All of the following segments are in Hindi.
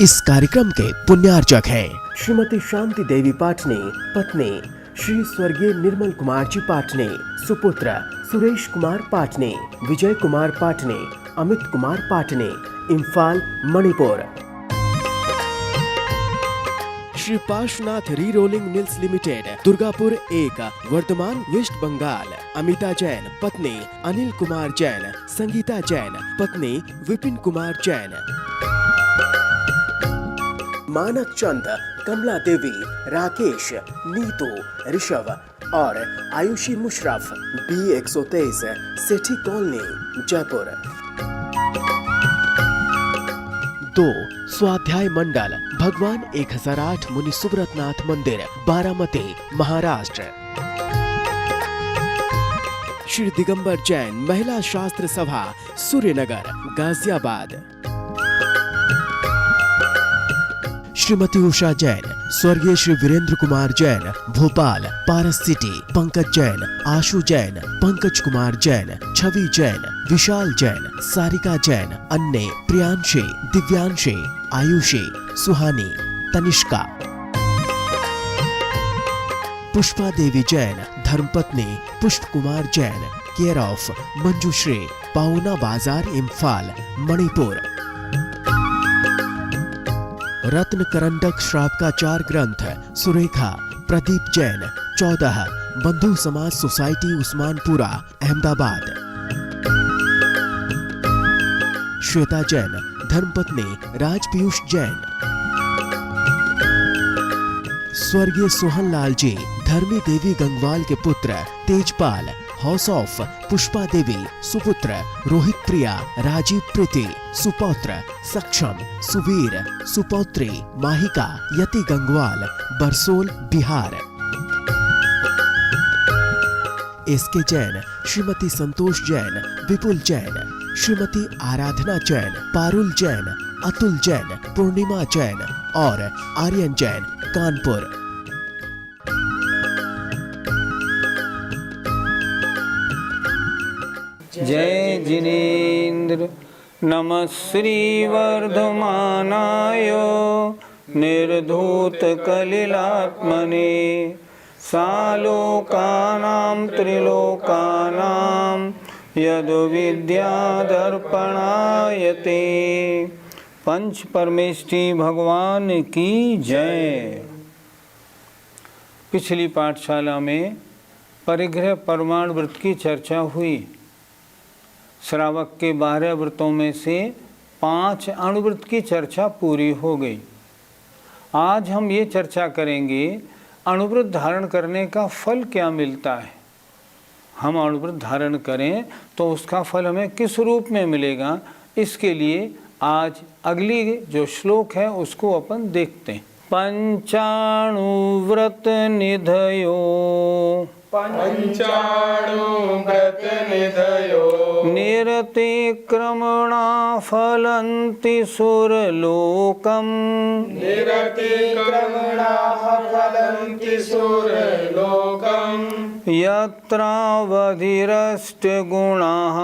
इस कार्यक्रम के पुण्यार्चक हैं श्रीमती शांति देवी पाटने, पत्नी श्री स्वर्गीय निर्मल कुमार जी पाटने, सुपुत्र Suresh Kumar पाटने, Vijay Kumar पाटने, Amit Kumar पाटने, Imphal Manipur. Shri Parshwanath re rolling mills limited, Durgapur 1, Bardhaman, West Bengal. Amita Jain, पत्नी अनिल कुमार जैन, संगीता जैन, पत्नी विपिन कुमार जैन। मानक चंद, कमला देवी, राकेश, नीतू, ऋषभ और आयुषी मुशरफ, B123, सेठी कॉलोनी, जयपुर। 2, स्वाध्याय मंडल, भगवान 1008 मुनि सुब्रतनाथ मंदिर, बारामती, महाराष्ट्र। श्री दिगंबर जैन महिला शास्त्र सभा, सूर्यनगर, गाजियाबाद। श्रीमती उषा जैन, स्वर्गीय श्री वीरेंद्र कुमार जैन, भोपाल, पारस सिटी। पंकज जैन, आशु जैन, पंकज कुमार जैन, छवि जैन, विशाल जैन, सारिका जैन, अन्य प्रियांशी, दिव्यांशी, आयुषी, सुहानी, तनिष्का। पुष्पा देवी जैन, धर्मपत्नी पुष्प कुमार जैन, केयर ऑफ मंजुश्री, पाउना बाजार, इम्फाल, मणिपुर। रत्न करंडक श्रावकाचार ग्रंथ, सुरेखा, प्रदीप जैन, 14, बंधु समाज सोसाइटी, उस्मानपुरा, अहमदाबाद। श्वेता जैन, धर्मपत्नी राज पीयूष जैन। स्वर्गीय सोहन लाल जी, धर्मी देवी गंगवाल के पुत्र, तेजपाल, हाउस ऑफ पुष्पा देवी, सुपुत्र रोहित प्रिया, राजीव प्रीति, सुपौत्र सक्षम, सुवीर, सुपौत्री माहिका, यति गंगवाल, बरसोल, बिहार। एसके जैन, श्रीमती संतोष जैन, विपुल जैन, श्रीमती आराधना जैन, पारुल जैन, अतुल जैन, पूर्णिमा जैन और आर्यन जैन, कानपुर। जय जिनेन्द्र। नमः श्री वर्धमानाय निर्धूत कलिलात्मने, सालोकानां त्रिलोकानां यद् विद्यादर्पणायते। पंच परमेष्ठी भगवान की जय। पिछली पाठशाला में परिग्रह परमाण व्रत की चर्चा हुई। श्रावक के 12 व्रतों में से 5 अणुव्रत की चर्चा पूरी हो गई। आज हम ये चर्चा करेंगे अणुव्रत धारण करने का फल क्या मिलता है। हम अणुव्रत धारण करें तो उसका फल हमें किस रूप में मिलेगा, इसके लिए आज अगली जो श्लोक है उसको अपन देखते हैं। पंचाणुव्रत निधयो, पंचाणुव्रत निधयो, निरतिक्रमणा फलन्ति सुरलोकम्, निरतिक्रमणा फलन्ति सुरलोकम्, यत्रावधिरष्टगुणाः,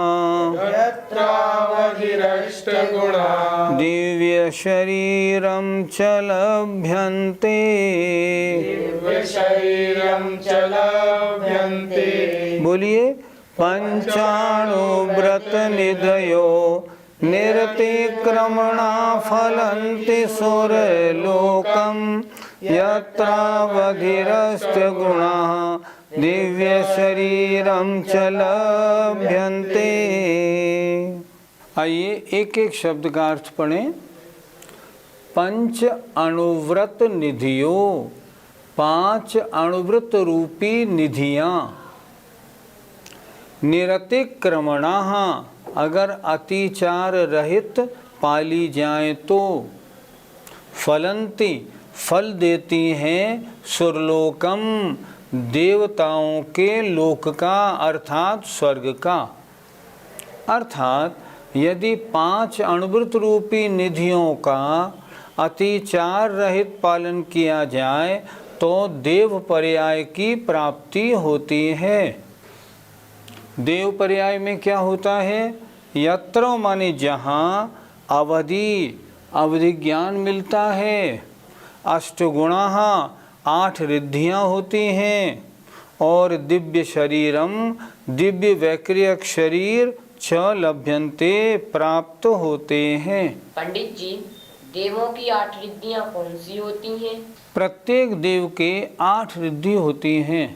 यत्रावधिरष्टगुणाः, दिव्यशरीरं च लभ्यन्ते, दिव्यशरीरं च लभ्यन्ते। बोलिए। पंचाणुव्रत निधयो निरतिक्रमणा फलन्ति सुरलोकम्, यत्रावधिरष्टगुणाः दिव्यशरीरं च लभ्यन्ते। आइए एक एक शब्द का अर्थ पढ़ें। पंच अणुव्रत निधियो, 5 अणुव्रत रूपी निधियां। निरतिक्रमणाः, अगर अतिचार रहित पाली जाएं तो। फलंति, फल देती हैं। सुरलोकम, देवताओं के लोक का अर्थात स्वर्ग का। अर्थात यदि 5 अणुव्रत रूपी निधियों का अतिचार रहित पालन किया जाए तो देव पर्याय की प्राप्ति होती है। देव पर्याय में क्या होता है? यत्र माने जहाँ, अवधि अवधि ज्ञान मिलता है। अष्टगुणाः 8 रिद्धियाँ होती हैं और दिव्य शरीरम दिव्य वैक्रियक शरीर च लभ्यन्ते प्राप्त होते हैं। पंडित जी, देवों की 8 रिद्धियां कौन सी होती हैं? प्रत्येक देव के 8 रिद्धि होती हैं।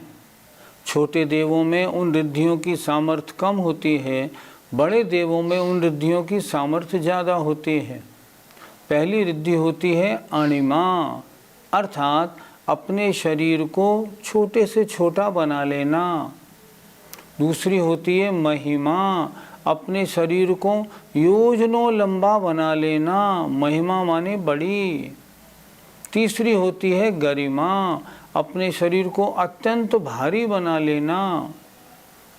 छोटे देवों में उन रिद्धियों की सामर्थ्य कम होती है, बड़े देवों में उन रिद्धियों की सामर्थ्य ज़्यादा होती है। पहली रिद्धि होती है अणिमा, अर्थात अपने शरीर को छोटे से छोटा बना लेना। दूसरी होती है महिमा, अपने शरीर को योजनों लंबा बना लेना। महिमा माने बड़ी। तीसरी होती है गरिमा, अपने शरीर को अत्यंत भारी बना लेना।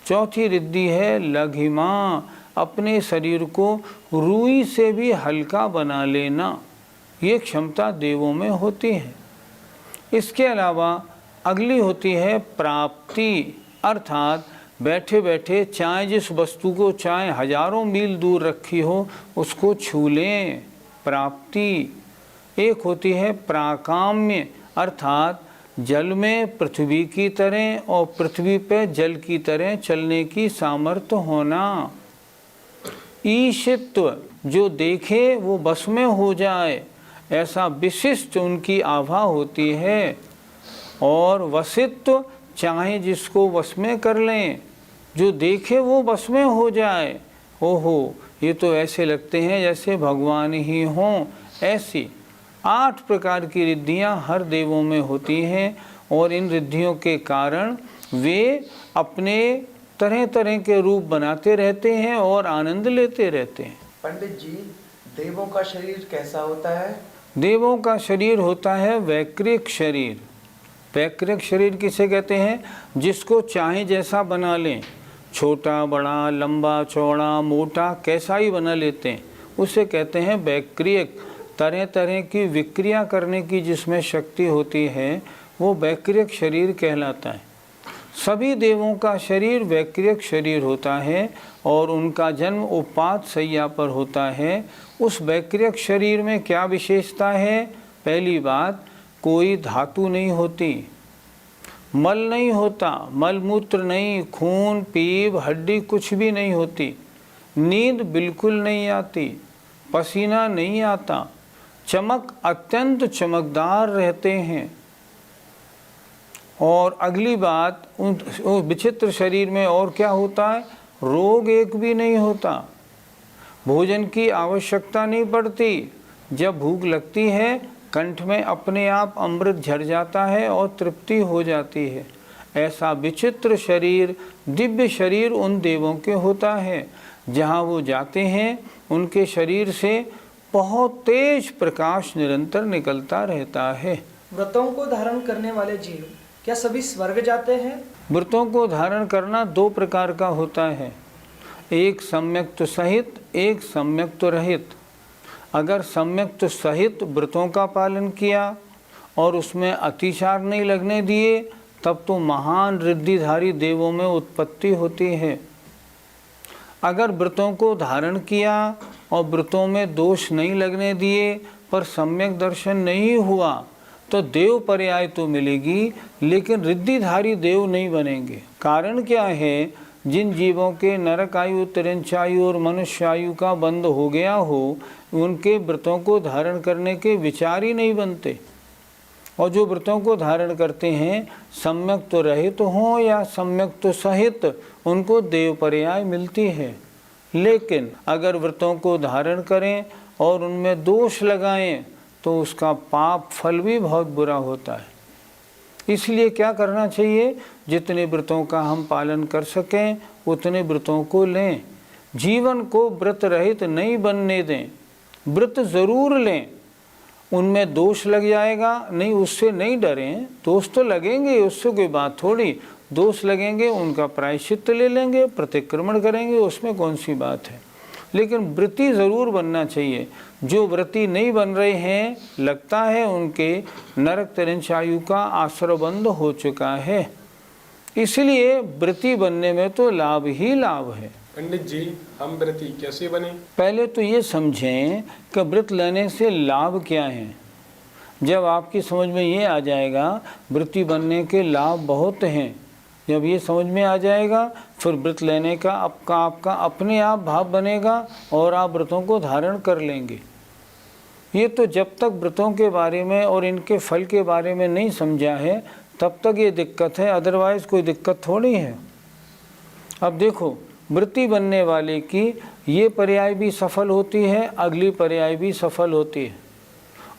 चौथी रिद्धि है लघिमा, अपने शरीर को रुई से भी हल्का बना लेना। ये क्षमता देवों में होती है। इसके अलावा अगली होती है प्राप्ति, अर्थात बैठे बैठे चाहे जिस वस्तु को चाहे हजारों मील दूर रखी हो उसको छू लें, प्राप्ति। एक होती है प्राकाम्य, अर्थात जल में पृथ्वी की तरह और पृथ्वी पर जल की तरह चलने की सामर्थ्य होना। ईशित्व, जो देखे वो बस में हो जाए, ऐसा विशिष्ट उनकी आभा होती है। और वशित्व, चाहे जिसको वश में कर लें, जो देखे वो वश में हो जाए। ओहो, ये तो ऐसे लगते हैं जैसे भगवान ही हों। ऐसी 8 प्रकार की रिद्धियाँ हर देवों में होती हैं और इन रिद्धियों के कारण वे अपने तरह तरह के रूप बनाते रहते हैं और आनंद लेते रहते हैं। पंडित जी, देवों का शरीर कैसा होता है? देवों का शरीर होता है वैक्रिक शरीर। वैक्रिक शरीर किसे कहते हैं? जिसको चाहे जैसा बना लें, छोटा बड़ा लंबा चौड़ा मोटा कैसा ही बना लेते हैं, उसे कहते हैं वैक्रियक। तरह तरह की विक्रिया करने की जिसमें शक्ति होती है वो वैक्रियक शरीर कहलाता है। सभी देवों का शरीर वैक्रियक शरीर होता है और उनका जन्म उपात शैया पर होता है। उस वैक्रियक शरीर में क्या विशेषता है? पहली बात, कोई धातु नहीं होती, मल नहीं होता, मल मूत्र नहीं, खून पीप हड्डी कुछ भी नहीं होती, नींद बिल्कुल नहीं आती, पसीना नहीं आता, चमक अत्यंत चमकदार रहते हैं। और अगली बात, उन विचित्र शरीर में और क्या होता है? रोग एक भी नहीं होता, भोजन की आवश्यकता नहीं पड़ती। जब भूख लगती है कंठ में अपने आप अमृत झर जाता है और तृप्ति हो जाती है। ऐसा विचित्र शरीर, दिव्य शरीर उन देवों के होता है। जहाँ वो जाते हैं उनके शरीर से बहुत तेज प्रकाश निरंतर निकलता रहता है। व्रतों को धारण करने वाले जीव क्या सभी स्वर्ग जाते हैं? व्रतों को धारण करना 2 प्रकार का होता है, एक सम्यक्त सहित, एक सम्यक्त रहित। अगर सम्यक्त सहित व्रतों का पालन किया और उसमें अतिचार नहीं लगने दिए तब तो महान रिद्धिधारी देवों में उत्पत्ति होती है। अगर व्रतों को धारण किया और व्रतों में दोष नहीं लगने दिए पर सम्यक दर्शन नहीं हुआ तो देव पर्याय तो मिलेगी लेकिन रिद्धिधारी देव नहीं बनेंगे। कारण क्या है? जिन जीवों के नरक आयु, तिरंचायु और मनुष्य आयु का बंद हो गया हो उनके व्रतों को धारण करने के विचार ही नहीं बनते। और जो व्रतों को धारण करते हैं सम्यक तो रहित हों या सम्यक तो सहित, उनको देव पर्याय मिलती है। लेकिन अगर व्रतों को धारण करें और उनमें दोष लगाएं तो उसका पाप फल भी बहुत बुरा होता है। इसलिए क्या करना चाहिए? जितने व्रतों का हम पालन कर सकें उतने व्रतों को लें। जीवन को व्रत रहित नहीं बनने दें, व्रत ज़रूर लें। उनमें दोष लग जाएगा नहीं, उससे नहीं डरें। दोष तो लगेंगे, उससे कोई बात थोड़ी। दोष लगेंगे, उनका प्रायश्चित्त ले लेंगे, प्रतिक्रमण करेंगे, उसमें कौन सी बात है। लेकिन व्रती ज़रूर बनना चाहिए। जो व्रती नहीं बन रहे हैं लगता है उनके नरक तिरंचायु का आश्रय बंद हो चुका है। इसलिए व्रती बनने में तो लाभ ही लाभ है। पंडित जी, हम व्रती कैसे बने? पहले तो ये समझें कि व्रत लेने से लाभ क्या है। जब आपकी समझ में ये आ जाएगा व्रती बनने के लाभ बहुत हैं, जब ये समझ में आ जाएगा फिर व्रत लेने का आपका अपने आप भाव बनेगा और आप व्रतों को धारण कर लेंगे। ये तो जब तक व्रतों के बारे में और इनके फल के बारे में नहीं समझा है तब तक ये दिक्कत है, अदरवाइज़ कोई दिक्कत थोड़ी है। अब देखो, व्रती बनने वाले की ये पर्याय भी सफल होती है, अगली पर्याय भी सफल होती है।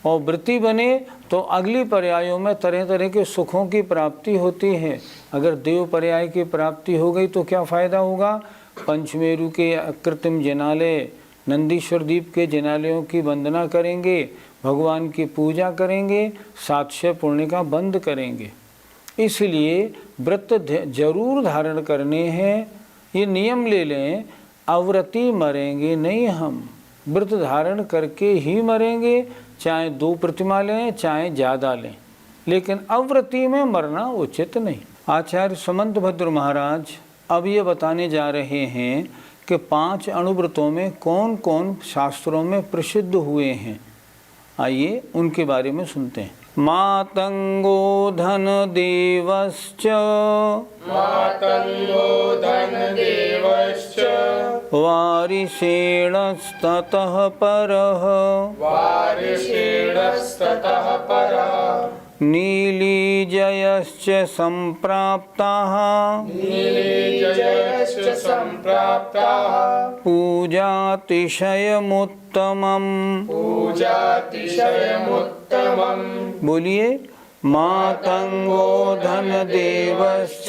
और व्रती बने तो अगली पर्यायों में तरह तरह के सुखों की प्राप्ति होती है। अगर देव पर्याय की प्राप्ति हो गई तो क्या फ़ायदा होगा? पंचमेरु के अकृत्रिम जिनालय, नंदीश्वर द्वीप के जिनालयों की वंदना करेंगे, भगवान की पूजा करेंगे, 700 पुण्य का बंद करेंगे। इसलिए व्रत जरूर धारण करने हैं। ये नियम ले लें, अव्रती मरेंगे नहीं, हम व्रत धारण करके ही मरेंगे, चाहे 2 प्रतिमा लें चाहे ज़्यादा लें, लेकिन अव्रती में मरना उचित नहीं। आचार्य समंत भद्र महाराज अब ये बताने जा रहे हैं कि 5 अणुव्रतों में कौन कौन शास्त्रों में प्रसिद्ध हुए हैं। आइए उनके बारे में सुनते हैं। मातंगो धन देवश्च, मातंगो धन देवश्च, वारिषेणस्ततः परः, वारिषेणस्ततः परः, नीलिजयश्च सम्प्राप्ताः, नीलिजयश्च सम्प्राप्ताः, पूजातिशयमुत्तमम्। पूजातिशयमुत्तमम्। बोलिए, मातंगो धन देवश्च,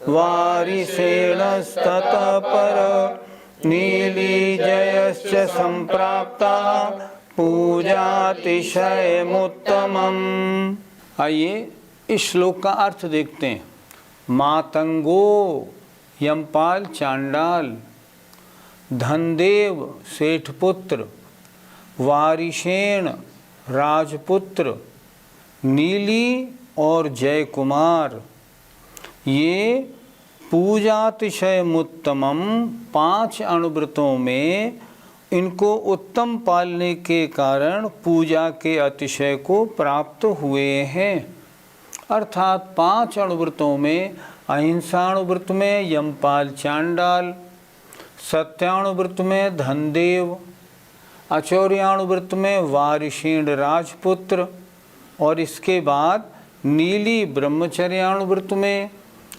वारिषेणस्ततः परः, नीलिजयश्च सम्प्राप्ताः, पूजातिशयमुत्तमम्। आइए इस श्लोक का अर्थ देखते हैं। मातंगो यमपाल चांडाल, धनदेव सेठपुत्र, वारिषेण राजपुत्र, नीली और जय कुमार, ये पूजातिशयमुत्तमम 5 अणुव्रतों में इनको उत्तम पालने के कारण पूजा के अतिशय को प्राप्त हुए हैं। अर्थात 5 अणुव्रतों में अहिंसाणुव्रत में यमपाल चांडाल, सत्याणुव्रत में धनदेव, अचौर्याणुव्रत में वारिषेण राजपुत्र और इसके बाद नीली ब्रह्मचर्याणुव्रत में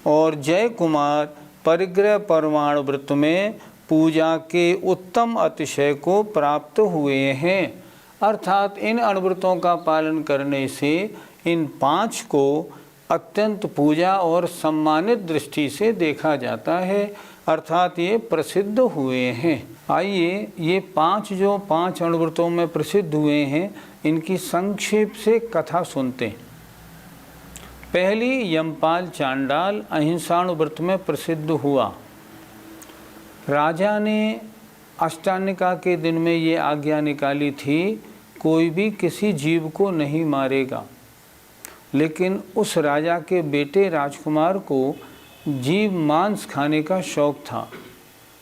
और जय कुमार परिग्रह परमाणुव्रत में पूजा के उत्तम अतिशय को प्राप्त हुए हैं। अर्थात इन अणुव्रतों का पालन करने से इन 5 को अत्यंत पूजा और सम्मानित दृष्टि से देखा जाता है, अर्थात ये प्रसिद्ध हुए हैं। आइए ये 5 अणुव्रतों में प्रसिद्ध हुए हैं, इनकी संक्षेप से कथा सुनते हैं। पहली, यमपाल चांडाल अहिंसाणुव्रत में प्रसिद्ध हुआ। राजा ने अष्टानिका के दिन में ये आज्ञा निकाली थी, कोई भी किसी जीव को नहीं मारेगा। लेकिन उस राजा के बेटे राजकुमार को जीव मांस खाने का शौक था,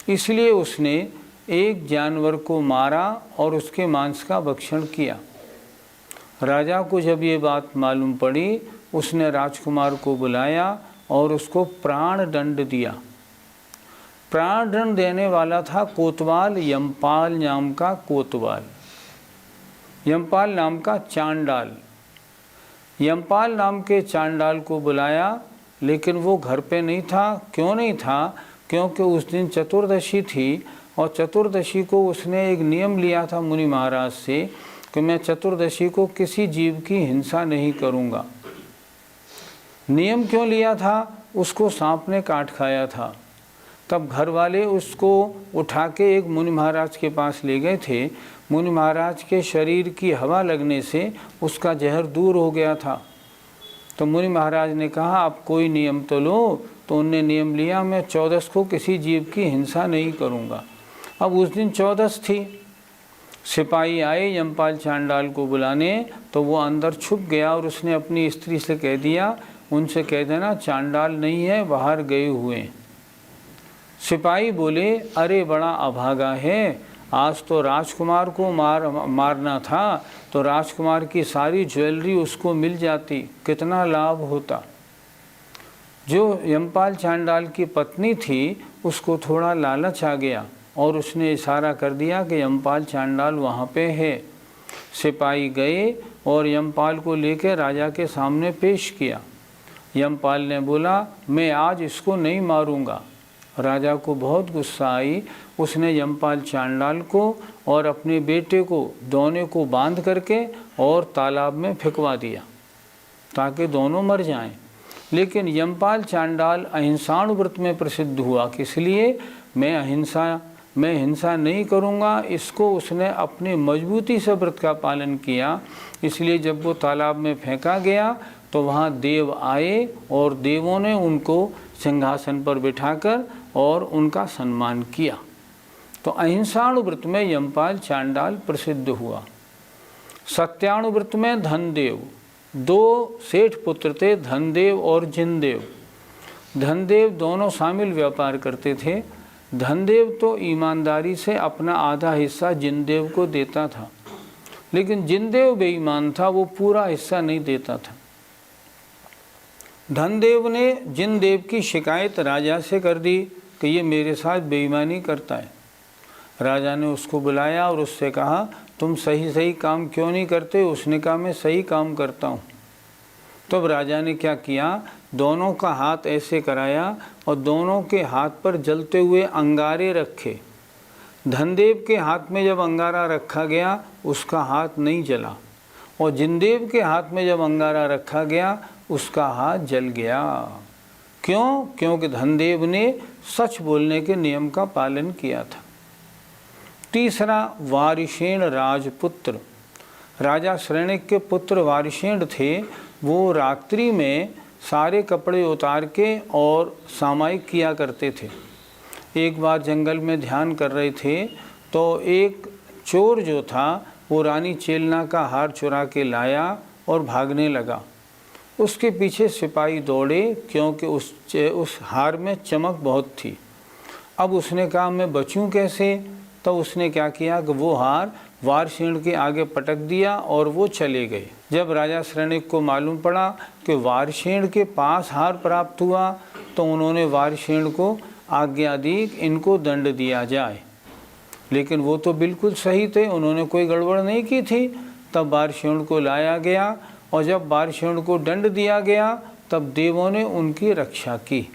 इसलिए उसने एक जानवर को मारा और उसके मांस का भक्षण किया। राजा को जब ये बात मालूम पड़ी, उसने राजकुमार को बुलाया और उसको प्राण दंड दिया। प्राण दंड देने वाला था कोतवाल, यमपाल नाम का कोतवाल, यमपाल नाम का चांडाल। यमपाल नाम के चांडाल को बुलाया, लेकिन वो घर पे नहीं था। क्यों नहीं था? क्योंकि उस दिन चतुर्दशी थी और चतुर्दशी को उसने एक नियम लिया था मुनि महाराज से कि मैं चतुर्दशी को किसी जीव की हिंसा नहीं करूँगा। नियम क्यों लिया था? उसको सांप ने काट खाया था। तब घर वाले उसको उठा के एक मुनि महाराज के पास ले गए थे। मुनि महाराज के शरीर की हवा लगने से उसका जहर दूर हो गया था। तो मुनि महाराज ने कहा आप कोई नियम तो लो। तो उनने नियम लिया, मैं 14 को किसी जीव की हिंसा नहीं करूँगा। अब उस दिन 14 थी। सिपाही आए यमपाल चांडाल को बुलाने, तो वो अंदर छुप गया और उसने अपनी स्त्री से कह दिया, उनसे कह देना चांडाल नहीं है, बाहर गए हुए हैं। सिपाही बोले, अरे बड़ा अभागा है, आज तो राजकुमार को मारना था तो राजकुमार की सारी ज्वेलरी उसको मिल जाती, कितना लाभ होता। जो यमपाल चांडाल की पत्नी थी उसको थोड़ा लालच आ गया और उसने इशारा कर दिया कि यमपाल चांडाल वहाँ पे है। सिपाही गए और यमपाल को लेकर राजा के सामने पेश किया। यमपाल ने बोला, मैं आज इसको नहीं मारूंगा। राजा को बहुत गुस्सा आई। उसने यमपाल चांडाल को और अपने बेटे को दोनों को बांध करके और तालाब में फेंकवा दिया ताकि दोनों मर जाएं। लेकिन यमपाल चांडाल अहिंसाणुव्रत में प्रसिद्ध हुआ, इसलिए मैं हिंसा नहीं करूँगा, इसको उसने अपनी मजबूती से व्रत का पालन किया। इसलिए जब वो तालाब में फेंका गया तो वहाँ देव आए और देवों ने उनको सिंहासन पर बिठाकर और उनका सम्मान किया। तो अहिंसाणुव्रत में यमपाल चांडाल प्रसिद्ध हुआ। सत्याणुव्रत में धनदेव, दो सेठ पुत्र थे, धनदेव और जिनदेव। धनदेव दोनों शामिल व्यापार करते थे। धनदेव तो ईमानदारी से अपना आधा हिस्सा जिनदेव को देता था, लेकिन जिनदेव बेईमान था, वो पूरा हिस्सा नहीं देता था। धनदेव ने जिनदेव की शिकायत राजा से कर दी कि ये मेरे साथ बेईमानी करता है। राजा ने उसको बुलाया और उससे कहा, तुम सही काम क्यों नहीं करते? उसने कहा, मैं सही काम करता हूँ। तब राजा ने क्या किया, दोनों का हाथ ऐसे कराया और दोनों के हाथ पर जलते हुए अंगारे रखे। धनदेव के हाथ में जब अंगारा रखा गया उसका हाथ नहीं जला, और जिनदेव के हाथ में जब अंगारा रखा गया उसका हाथ जल गया। क्यों? क्योंकि धनदेव ने सच बोलने के नियम का पालन किया था। तीसरा, वारिशेन राजपुत्र। राजा श्रेणिक के पुत्र वारिशेन थे। वो रात्रि में सारे कपड़े उतार के और सामायिक किया करते थे। एक बार जंगल में ध्यान कर रहे थे तो एक चोर जो था वो रानी चेलना का हार चुरा के लाया और भागने लगा। उसके पीछे सिपाही दौड़े क्योंकि उस हार में चमक बहुत थी। अब उसने कहा, मैं बचूं कैसे? तो उसने क्या किया कि वो हार वारसेन के आगे पटक दिया और वो चले गए। जब राजा श्रेणिक को मालूम पड़ा कि वारसेन के पास हार प्राप्त हुआ तो उन्होंने वारसेन को आज्ञा दी इनको दंड दिया जाए। लेकिन वो तो बिल्कुल सही थे, उन्होंने कोई गड़बड़ नहीं की थी। तब वारसेन को लाया गया और जब वारसेन को दंड दिया गया तब देवों ने उनकी रक्षा की।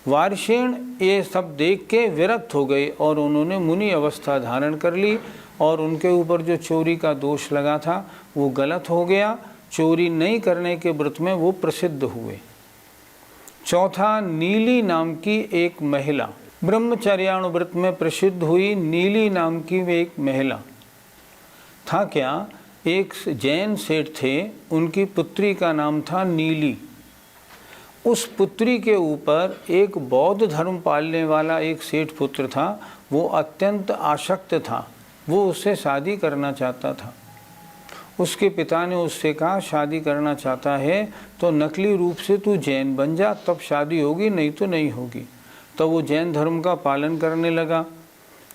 वारसेन ये सब देख के विरक्त हो गए और उन्होंने मुनि अवस्था धारण कर ली और उनके ऊपर जो चोरी का दोष लगा था वो गलत हो गया। चोरी नहीं करने के व्रत में वो प्रसिद्ध हुए। चौथा, नीली नाम की एक महिला ब्रह्मचर्यानुव्रत में प्रसिद्ध हुई। नीली नाम की एक महिला था क्या, एक जैन सेठ थे, उनकी पुत्री का नाम था नीली। उस पुत्री के ऊपर एक बौद्ध धर्म पालने वाला एक सेठ पुत्र था, वो अत्यंत आसक्त था, वो उससे शादी करना चाहता था। उसके पिता ने उससे कहा, शादी करना चाहता है तो नकली रूप से तू जैन बन जा, तब शादी होगी, नहीं तो नहीं होगी। तो वो जैन धर्म का पालन करने लगा।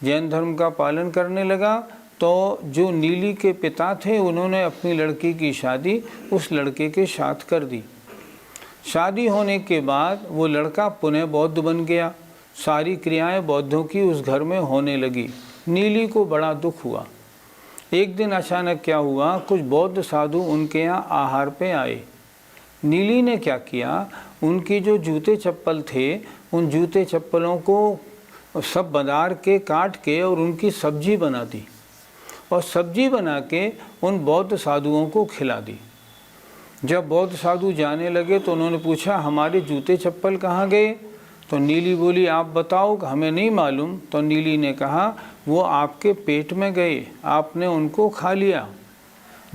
जैन धर्म का पालन करने लगा तो जो नीली के पिता थे उन्होंने अपनी लड़की की शादी उस लड़के के साथ कर दी। शादी होने के बाद वो लड़का पुनः बौद्ध बन गया। सारी क्रियाएं बौद्धों की उस घर में होने लगी। नीली को बड़ा दुख हुआ। एक दिन अचानक क्या हुआ, कुछ बौद्ध साधु उनके यहाँ आहार पे आए। नीली ने क्या किया, उनकी जो जूते चप्पल थे उन जूते चप्पलों को सब बदार के काट के और उनकी सब्जी बना दी और सब्जी बना के उन बौद्ध साधुओं को खिला दी। जब बौद्ध साधु जाने लगे तो उन्होंने पूछा, हमारे जूते चप्पल कहाँ गए? तो नीली बोली, आप बताओ, हमें नहीं मालूम। तो नीली ने कहा, वो आपके पेट में गए, आपने उनको खा लिया।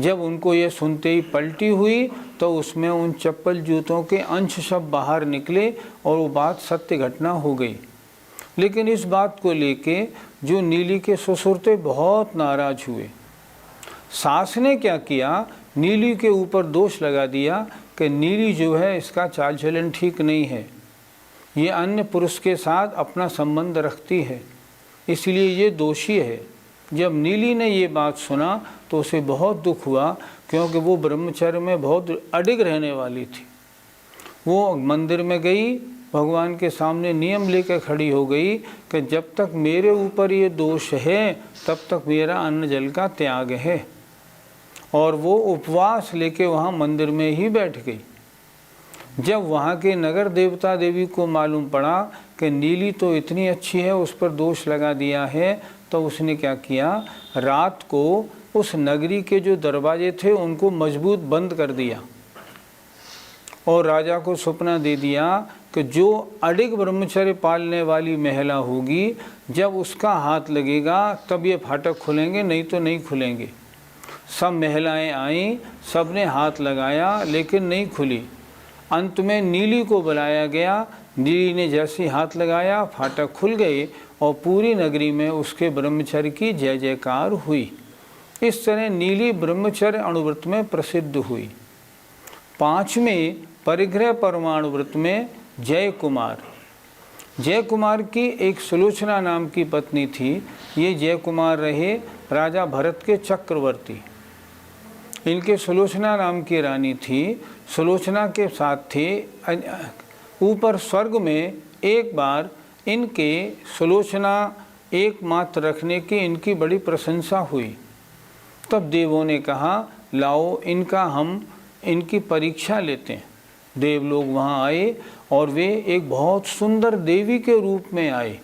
जब उनको ये सुनते ही पलटी हुई तो उसमें उन चप्पल जूतों के अंश सब बाहर निकले और वो बात सत्य घटना हो गई। लेकिन इस बात को लेके जो नीली के ससुर थे बहुत नाराज हुए। सास ने क्या किया, नीली के ऊपर दोष लगा दिया कि नीली जो है इसका चाल चलन ठीक नहीं है। ये अन्य पुरुष के साथ अपना संबंध रखती है, इसलिए ये दोषी है। जब नीली ने ये बात सुना तो उसे बहुत दुख हुआ, क्योंकि वो ब्रह्मचर्य में बहुत अडिग रहने वाली थी। वो मंदिर में गई, भगवान के सामने नियम लेकर खड़ी हो गई कि जब तक मेरे ऊपर ये दोष है तब तक मेरा अन्न जल का त्याग है। और वो उपवास लेके वहाँ मंदिर में ही बैठ गई। जब वहाँ के नगर देवता देवी को मालूम पड़ा कि नीली तो इतनी अच्छी है, उस पर दोष लगा दिया है, तो उसने क्या किया, रात को उस नगरी के जो दरवाजे थे उनको मजबूत बंद कर दिया और राजा को सपना दे दिया कि जो अडिग ब्रह्मचर्य पालने वाली महिला होगी, जब उसका हाथ लगेगा तब ये फाटक खुलेंगे, नहीं तो नहीं खुलेंगे। सब महिलाएं आईं, सब ने हाथ लगाया लेकिन नहीं खुली। अंत में नीली को बुलाया गया। नीली ने जैसे हाथ लगाया, फाटक खुल गए और पूरी नगरी में उसके ब्रह्मचर्य की जय जयकार हुई। इस तरह नीली ब्रह्मचर्य अणुव्रत में प्रसिद्ध हुई। 5वें परिग्रह परमाणु व्रत में जय कुमार की एक सुलोचना नाम की पत्नी थी। ये जय कुमार रहे राजा भरत के चक्रवर्ती। इनके सुलोचना नाम की रानी थी। सुलोचना के साथ थे। ऊपर स्वर्ग में एक बार इनके सुलोचना एकमात्र रखने की इनकी बड़ी प्रशंसा हुई। तब देवों ने कहा, लाओ हम इनकी परीक्षा लेते हैं। देव लोग वहाँ आए और वे एक बहुत सुंदर देवी के रूप में आए।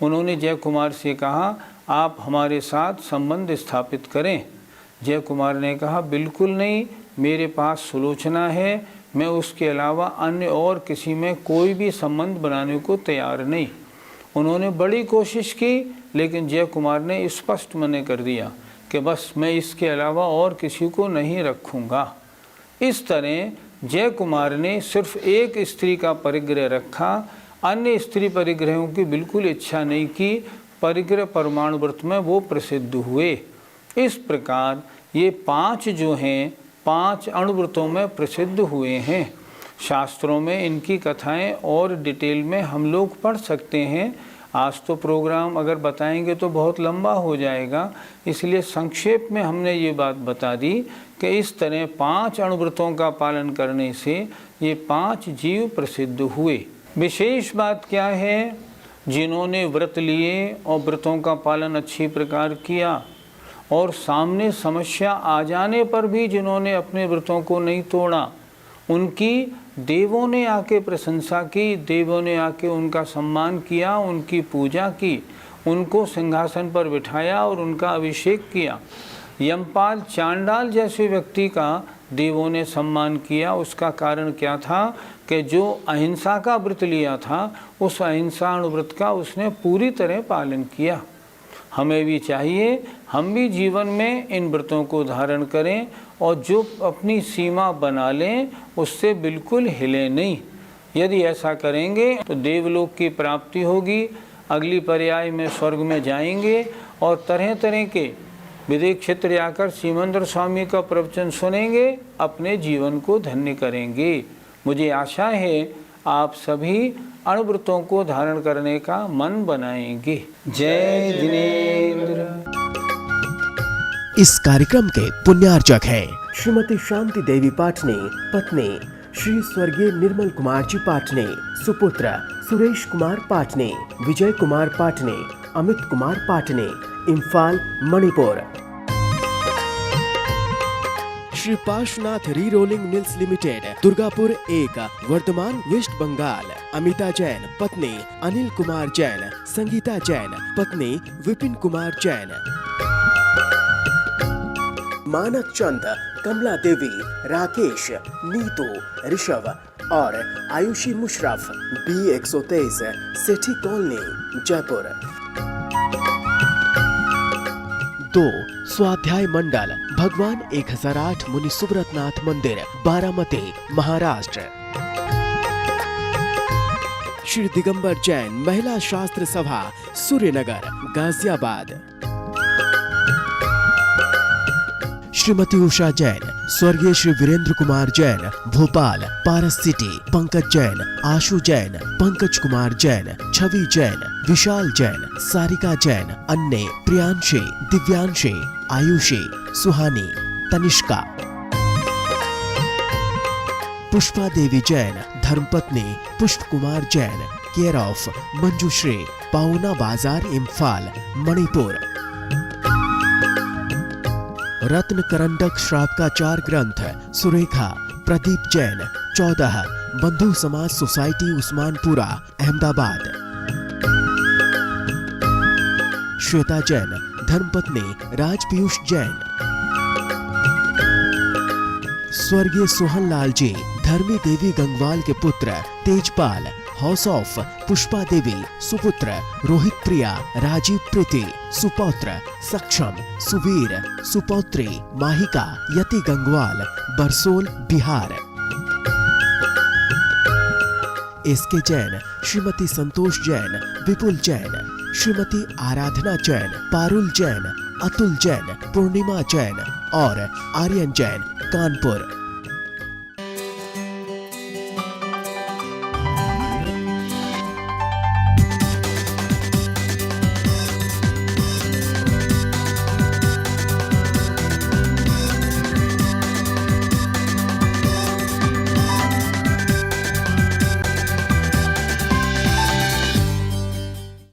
उन्होंने जय कुमार से कहा, आप हमारे साथ संबंध स्थापित करें। जय कुमार ने कहा, बिल्कुल नहीं, मेरे पास सुलोचना है, मैं उसके अलावा अन्य और किसी में कोई भी संबंध बनाने को तैयार नहीं। उन्होंने बड़ी कोशिश की, लेकिन जय कुमार ने स्पष्ट मना कर दिया कि बस मैं इसके अलावा और किसी को नहीं रखूँगा। इस तरह जय कुमार ने सिर्फ एक स्त्री का परिग्रह रखा, अन्य स्त्री परिग्रहों की बिल्कुल इच्छा नहीं की। परिग्रह परमाणु व्रत में वो प्रसिद्ध हुए। इस प्रकार ये 5 जो हैं 5 अणुव्रतों में प्रसिद्ध हुए हैं। शास्त्रों में इनकी कथाएं और डिटेल में हम लोग पढ़ सकते हैं। आज तो प्रोग्राम अगर बताएंगे तो बहुत लंबा हो जाएगा, इसलिए संक्षेप में हमने ये बात बता दी कि इस तरह 5 अणुव्रतों का पालन करने से ये 5 जीव प्रसिद्ध हुए। विशेष बात क्या है, जिन्होंने व्रत लिए और व्रतों का पालन अच्छी प्रकार किया और सामने समस्या आ जाने पर भी जिन्होंने अपने व्रतों को नहीं तोड़ा, उनकी देवों ने आके प्रशंसा की, देवों ने आके उनका सम्मान किया, उनकी पूजा की, उनको सिंहासन पर बिठाया और उनका अभिषेक किया। यमपाल चांडाल जैसे व्यक्ति का देवों ने सम्मान किया। उसका कारण क्या था कि जो अहिंसा का व्रत लिया था, उस अहिंसा व्रत का उसने पूरी तरह पालन किया। हमें भी चाहिए, हम भी जीवन में इन व्रतों को धारण करें और जो अपनी सीमा बना लें उससे बिल्कुल हिले नहीं। यदि ऐसा करेंगे तो देवलोक की प्राप्ति होगी, अगली पर्याय में स्वर्ग में जाएंगे और तरह तरह के विदेश क्षेत्र आकर सीमंदर स्वामी का प्रवचन सुनेंगे, अपने जीवन को धन्य करेंगे। मुझे आशा है आप सभी अणुव्रतों को धारण करने का मन बनाएंगे। जय जिनेंद्र। इस कार्यक्रम के पुण्यार्चक हैं श्रीमती शांति देवी पाटने, पत्नी श्री स्वर्गीय निर्मल कुमार जी पाटने, सुपुत्र Suresh Kumar पाटने, Vijay Kumar पाटने, Amit Kumar पाटने, Imphal Manipur. Shri Parshwanath re rolling mills limited, Durgapur 1, Bardhaman, West Bengal. Amita Jain, पत्नी अनिल कुमार जैन, संगीता जैन, पत्नी विपिन कुमार जैन। मानक चंद, कमला देवी, राकेश, नीतू, ऋषभ और आयुषी मुशरफ, B123, सेठी कॉलोनी, जयपुर। 2 स्वाध्याय मंडल, भगवान 1008 मुनि सुब्रतनाथ मंदिर, बारामती, महाराष्ट्र। श्री दिगंबर जैन महिला शास्त्र सभा, सूर्यनगर, गाजियाबाद। श्रीमती उषा जैन, स्वर्गीय श्री वीरेंद्र कुमार जैन, भोपाल पारस सिटी, पंकज जैन, आशु जैन, पंकज कुमार जैन, छवि जैन, विशाल जैन, सारिका जैन, अन्य प्रियांशी, दिव्यांशी, आयुषी, सुहानी, तनिष्का। पुष्पा देवी जैन, धर्मपत्नी पुष्प कुमार जैन, केयर ऑफ मंजुश्री, पाउना बाजार, इम्फाल, मणिपुर। रत्न करंडक श्रावकाचार ग्रंथ, सुरेखा प्रदीप जैन, 14, बंधु समाज सोसाइटी, उस्मानपुरा, अहमदाबाद। श्वेता जैन, धर्मपत्नी राज पीयूष जैन। स्वर्गीय सोहन लाल जी, धर्मी देवी गंगवाल के पुत्र, तेजपाल, हाउस ऑफ पुष्पा देवी, सुपुत्र रोहित प्रिया, राजीव प्रीति, सुपौत्र सक्षम, सुवीर, सुपौत्री माहिका, यति गंगवाल, बरसोल, बिहार। एसके जैन, श्रीमती संतोष जैन, विपुल जैन, श्रीमती आराधना जैन, पारुल जैन, अतुल जैन, पूर्णिमा जैन और आर्यन जैन, कानपुर।